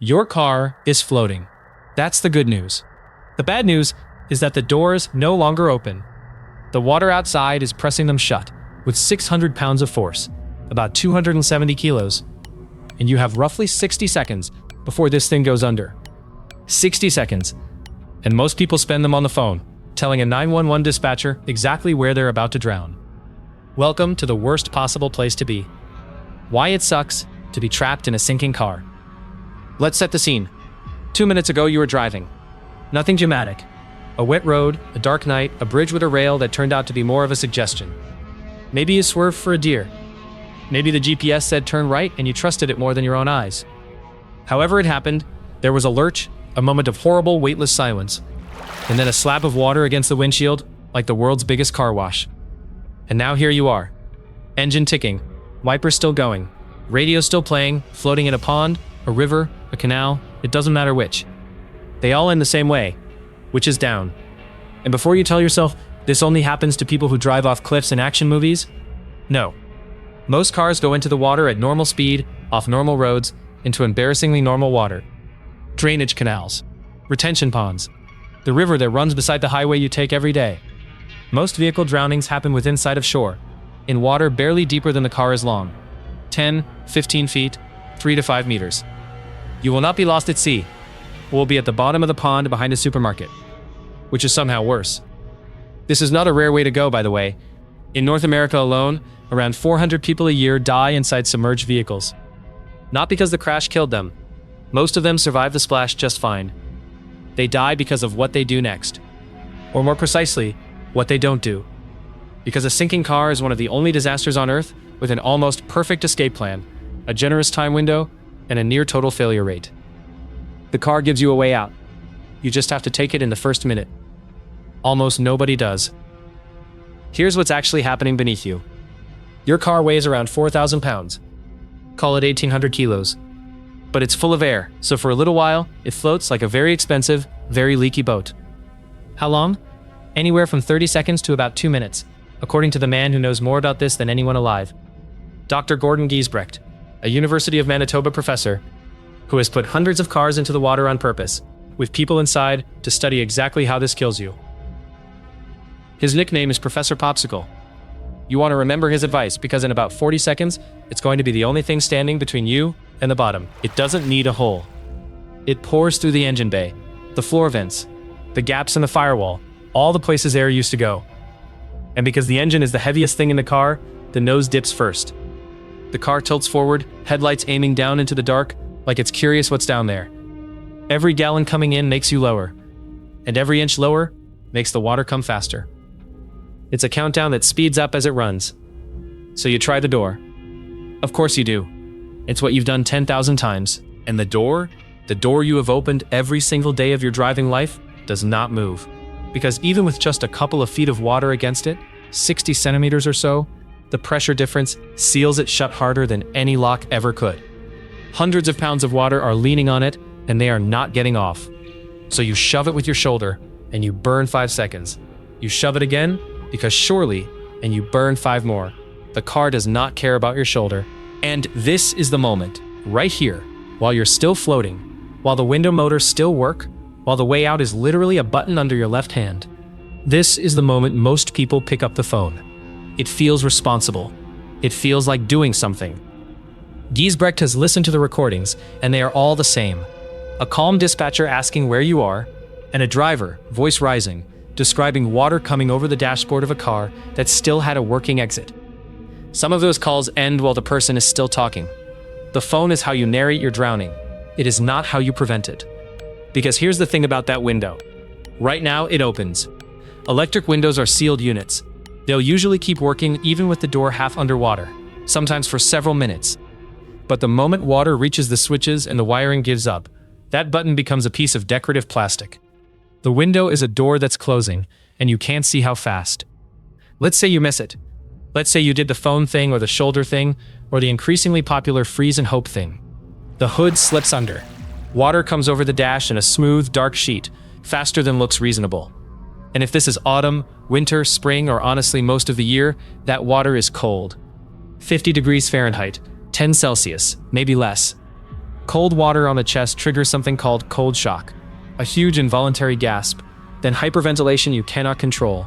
Your car is floating. That's the good news. The bad news is that the doors no longer open. The water outside is pressing them shut with 600 pounds of force, about 270 kilos, and you have roughly 60 seconds before this thing goes under. 60 seconds. And most people spend them on the phone, telling a 911 dispatcher exactly where they're about to drown. Welcome to the worst possible place to be. Why it sucks to be trapped in a sinking car. Let's set the scene. 2 minutes ago you were driving. Nothing dramatic. A wet road, a dark night, a bridge with a rail that turned out to be more of a suggestion. Maybe you swerved for a deer. Maybe the GPS said turn right and you trusted it more than your own eyes. However it happened, there was a lurch, a moment of horrible, weightless silence, and then a slab of water against the windshield, like the world's biggest car wash. And now here you are. Engine ticking, wipers still going, radio still playing, floating in a pond, a river, a canal, it doesn't matter which. They all end the same way, which is down. And before you tell yourself this only happens to people who drive off cliffs in action movies, no. Most cars go into the water at normal speed, off normal roads, into embarrassingly normal water. Drainage canals, retention ponds, the river that runs beside the highway you take every day. Most vehicle drownings happen within sight of shore, in water barely deeper than the car is long. 10, 15 feet, 3 to 5 meters. You will not be lost at sea. We'll be at the bottom of the pond behind a supermarket, which is somehow worse. This is not a rare way to go, by the way. In North America alone, around 400 people a year die inside submerged vehicles. Not because the crash killed them. Most of them survive the splash just fine. They die because of what they do next. Or more precisely, what they don't do. Because a sinking car is one of the only disasters on Earth with an almost perfect escape plan, a generous time window, and a near total failure rate. The car gives you a way out. You just have to take it in the first minute. Almost nobody does. Here's what's actually happening beneath you. Your car weighs around 4,000 pounds. Call it 1,800 kilos. But it's full of air, so for a little while, it floats like a very expensive, very leaky boat. How long? Anywhere from 30 seconds to about 2 minutes, according to the man who knows more about this than anyone alive. Dr. Gordon Giesbrecht, a University of Manitoba professor, who has put hundreds of cars into the water on purpose, with people inside to study exactly how this kills you. His nickname is Professor Popsicle. You want to remember his advice because in about 40 seconds, it's going to be the only thing standing between you and the bottom. It doesn't need a hole. It pours through the engine bay, the floor vents, the gaps in the firewall, all the places air used to go. And because the engine is the heaviest thing in the car, the nose dips first. The car tilts forward, headlights aiming down into the dark, like it's curious what's down there. Every gallon coming in makes you lower, and every inch lower makes the water come faster. It's a countdown that speeds up as it runs. So you try the door. Of course you do. It's what you've done 10,000 times. And the door you have opened every single day of your driving life, does not move. Because even with just a couple of feet of water against it, 60 centimeters or so, the pressure difference seals it shut harder than any lock ever could. Hundreds of pounds of water are leaning on it, and they are not getting off. So you shove it with your shoulder, and you burn 5 seconds. You shove it again, because surely, and you burn 5 more. The car does not care about your shoulder. And this is the moment, right here, while you're still floating, while the window motors still work, while the way out is literally a button under your left hand. This is the moment most people pick up the phone. It feels responsible. It feels like doing something. Giesbrecht has listened to the recordings, and they are all the same. A calm dispatcher asking where you are, and a driver, voice rising, describing water coming over the dashboard of a car that still had a working exit. Some of those calls end while the person is still talking. The phone is how you narrate your drowning. It is not how you prevent it. Because here's the thing about that window. Right now, it opens. Electric windows are sealed units. They'll usually keep working even with the door half underwater, sometimes for several minutes. But the moment water reaches the switches and the wiring gives up, that button becomes a piece of decorative plastic. The window is a door that's closing, and you can't see how fast. Let's say you miss it. Let's say you did the phone thing or the shoulder thing, or the increasingly popular freeze and hope thing. The hood slips under. Water comes over the dash in a smooth, dark sheet, faster than looks reasonable. And if this is autumn, winter, spring, or honestly most of the year, that water is cold. 50 degrees Fahrenheit, 10 Celsius, maybe less. Cold water on the chest triggers something called cold shock, a huge involuntary gasp, then hyperventilation you cannot control.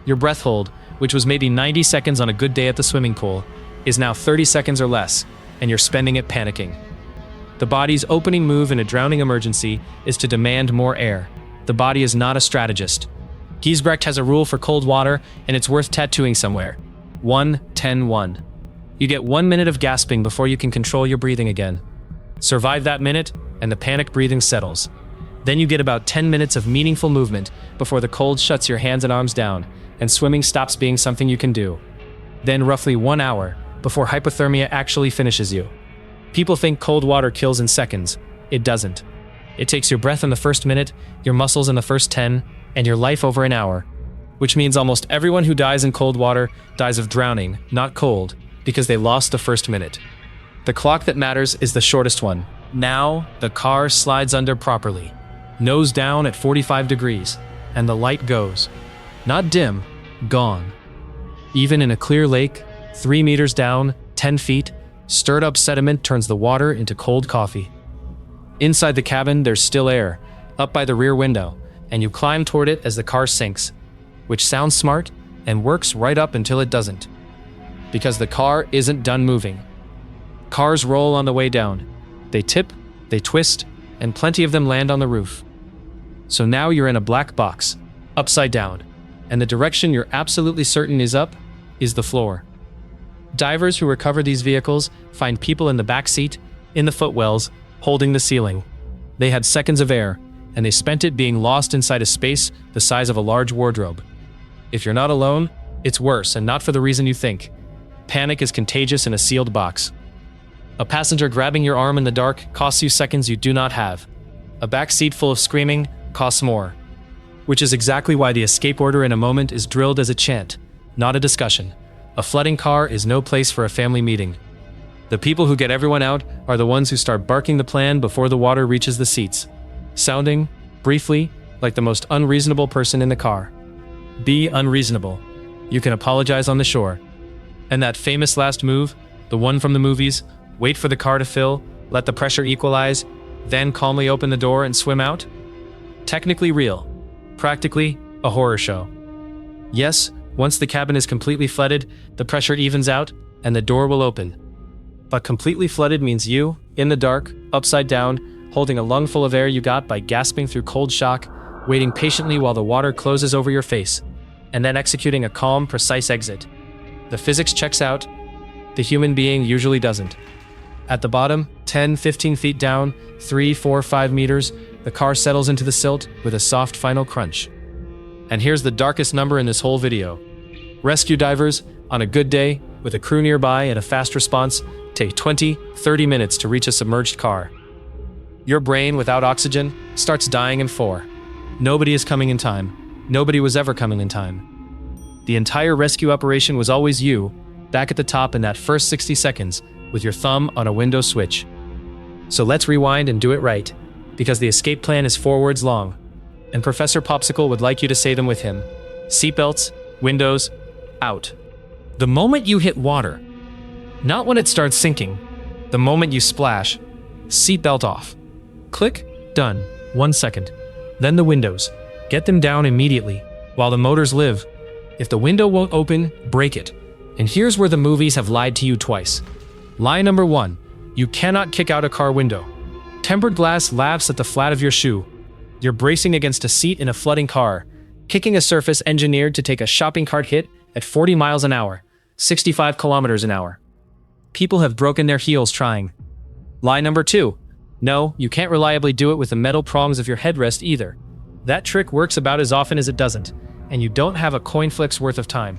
Your breath hold, which was maybe 90 seconds on a good day at the swimming pool, is now 30 seconds or less, and you're spending it panicking. The body's opening move in a drowning emergency is to demand more air. The body is not a strategist. Giesbrecht has a rule for cold water, and it's worth tattooing somewhere. 1-10-1. You get 1 minute of gasping before you can control your breathing again. Survive that minute, and the panic breathing settles. Then you get about 10 minutes of meaningful movement before the cold shuts your hands and arms down, and swimming stops being something you can do. Then roughly 1 hour before hypothermia actually finishes you. People think cold water kills in seconds. It doesn't. It takes your breath in the first minute, your muscles in the first 10, and your life over an hour. Which means almost everyone who dies in cold water dies of drowning, not cold, because they lost the first minute. The clock that matters is the shortest one. Now, the car slides under properly. Nose down at 45 degrees, and the light goes. Not dim, gone. Even in a clear lake, 3 meters down, 10 feet, stirred up sediment turns the water into cold coffee. Inside the cabin, there's still air, up by the rear window, and you climb toward it as the car sinks, which sounds smart and works right up until it doesn't. Because the car isn't done moving. Cars roll on the way down. They tip, they twist, and plenty of them land on the roof. So now you're in a black box, upside down, and the direction you're absolutely certain is up is the floor. Divers who recover these vehicles find people in the back seat, in the footwells, holding the ceiling. They had seconds of air, and they spent it being lost inside a space the size of a large wardrobe. If you're not alone, it's worse, and not for the reason you think. Panic is contagious in a sealed box. A passenger grabbing your arm in the dark costs you seconds you do not have. A back seat full of screaming costs more. Which is exactly why the escape order in a moment is drilled as a chant, not a discussion. A flooding car is no place for a family meeting. The people who get everyone out are the ones who start barking the plan before the water reaches the seats, sounding, briefly, like the most unreasonable person in the car. Be unreasonable. You can apologize on the shore. And that famous last move, the one from the movies, wait for the car to fill, let the pressure equalize, then calmly open the door and swim out? Technically real. Practically a horror show. Yes, once the cabin is completely flooded, the pressure evens out and the door will open. But completely flooded means you, in the dark, upside down, holding a lungful of air you got by gasping through cold shock, waiting patiently while the water closes over your face, and then executing a calm, precise exit. The physics checks out. The human being usually doesn't. At the bottom, 10, 15 feet down, 3, 4, 5 meters, the car settles into the silt with a soft final crunch. And here's the darkest number in this whole video. Rescue divers, on a good day, with a crew nearby and a fast response, take 20, 30 minutes to reach a submerged car. Your brain, without oxygen, starts dying in 4. Nobody is coming in time. Nobody was ever coming in time. The entire rescue operation was always you, back at the top in that first 60 seconds, with your thumb on a window switch. So let's rewind and do it right, because the escape plan is 4 words long, and Professor Popsicle would like you to say them with him. Seatbelts, windows, out. The moment you hit water, not when it starts sinking, the moment you splash, seatbelt off. Click, done, 1 second. Then the windows, get them down immediately, while the motors live. If the window won't open, break it. And here's where the movies have lied to you twice. Lie number 1, you cannot kick out a car window. Tempered glass laughs at the flat of your shoe. You're bracing against a seat in a flooding car, kicking a surface engineered to take a shopping cart hit at 40 miles an hour, 65 kilometers an hour. People have broken their heels trying. Lie number 2, no, you can't reliably do it with the metal prongs of your headrest either. That trick works about as often as it doesn't, and you don't have a coin flick's worth of time.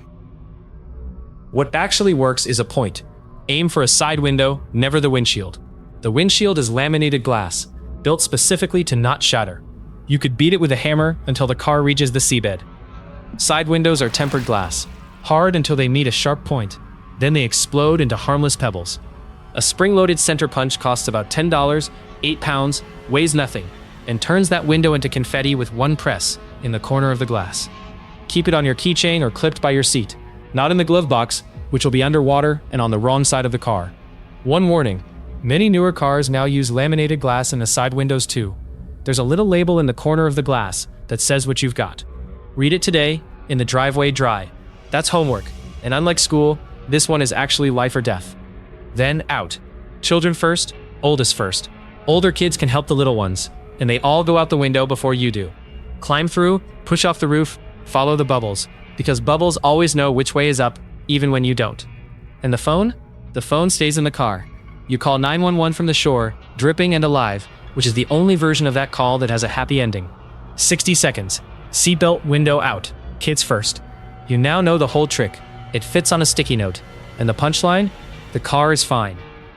What actually works is a point. Aim for a side window, never the windshield. The windshield is laminated glass, built specifically to not shatter. You could beat it with a hammer until the car reaches the seabed. Side windows are tempered glass, hard until they meet a sharp point. Then they explode into harmless pebbles. A spring-loaded center punch costs about $10, 8 pounds, weighs nothing, and turns that window into confetti with one press in the corner of the glass. Keep it on your keychain or clipped by your seat, not in the glove box, which will be underwater and on the wrong side of the car. One warning, Many newer cars now use laminated glass in the side windows too. There's a little label in the corner of the glass that says what you've got. Read it today in the driveway dry. That's homework, and unlike school, this one is actually life or death. Then out. Children first, oldest first. Older kids can help the little ones, and they all go out the window before you do. Climb through, push off the roof, follow the bubbles, because bubbles always know which way is up, even when you don't. And the phone? The phone stays in the car. You call 911 from the shore, dripping and alive, which is the only version of that call that has a happy ending. 60 seconds. Seatbelt window out. Kids first. You now know the whole trick. It fits on a sticky note. And the punchline? The car is fine.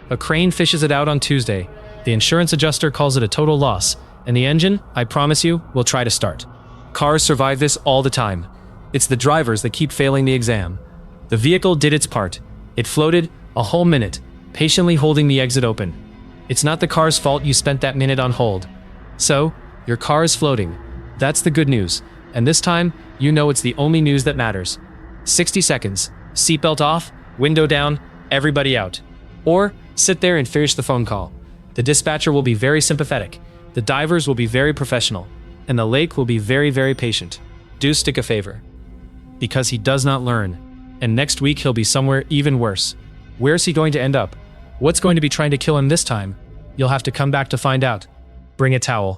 A crane fishes it out on Tuesday. The insurance adjuster calls it a total loss. And the engine, I promise you, will try to start. Cars survive this all the time. It's the drivers that keep failing the exam. The vehicle did its part. It floated a whole minute, patiently holding the exit open. It's not the car's fault you spent that minute on hold. So, your car is floating. That's the good news. And this time, you know it's the only news that matters. 60 seconds. Seatbelt off, window down, everybody out. Or, sit there and finish the phone call. The dispatcher will be very sympathetic. The divers will be very professional. And the lake will be very, very patient. Do stick a favor. Because he does not learn. And next week he'll be somewhere even worse. Where's he going to end up? What's going to be trying to kill him this time? You'll have to come back to find out. Bring a towel.